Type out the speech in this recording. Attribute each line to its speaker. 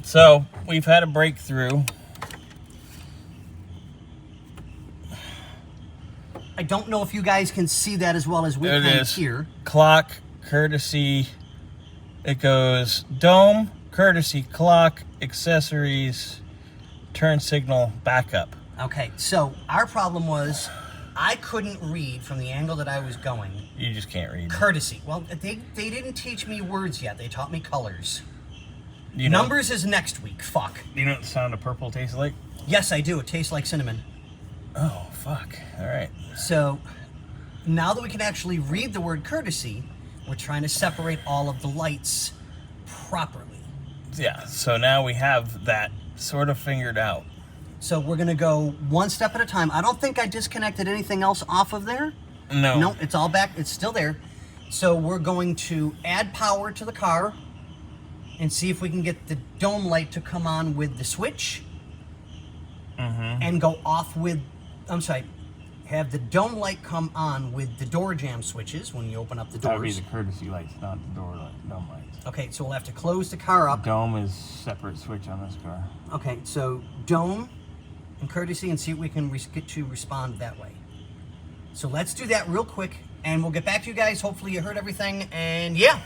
Speaker 1: So we've had a breakthrough.
Speaker 2: I don't know if you guys can see that as well as we can here.
Speaker 1: Clock, courtesy. It goes dome, courtesy, clock, accessories, turn signal, backup.
Speaker 2: Okay, so our problem was I couldn't read from the angle that I was going.
Speaker 1: You just can't read.
Speaker 2: Courtesy. Well, they didn't teach me words yet. They taught me colors.
Speaker 1: You know,
Speaker 2: Numbers is next week. Fuck.
Speaker 1: You know what the sound of purple tastes like?
Speaker 2: Yes, I do. It tastes like cinnamon.
Speaker 1: Oh, fuck. All right.
Speaker 2: So now that we can actually read the word courtesy, we're trying to separate all of the lights properly.
Speaker 1: Yeah, so now we have that sort of figured out.
Speaker 2: So we're going to go one step at a time. I don't think I disconnected anything else off of there.
Speaker 1: No.
Speaker 2: No, it's all back. It's still there. So we're going to add power to the car and see if we can get the dome light to come on with the switch and go off with, I'm sorry, have the dome light come on with the door jam switches when you open up the doors.
Speaker 1: That would be the courtesy lights, not the dome lights.
Speaker 2: Okay, so we'll have to close the car up.
Speaker 1: Dome is separate switch on this car.
Speaker 2: Okay, so dome and courtesy, and see if we can get to respond that way. So let's do that real quick, and we'll get back to you guys. Hopefully you heard everything, and yeah.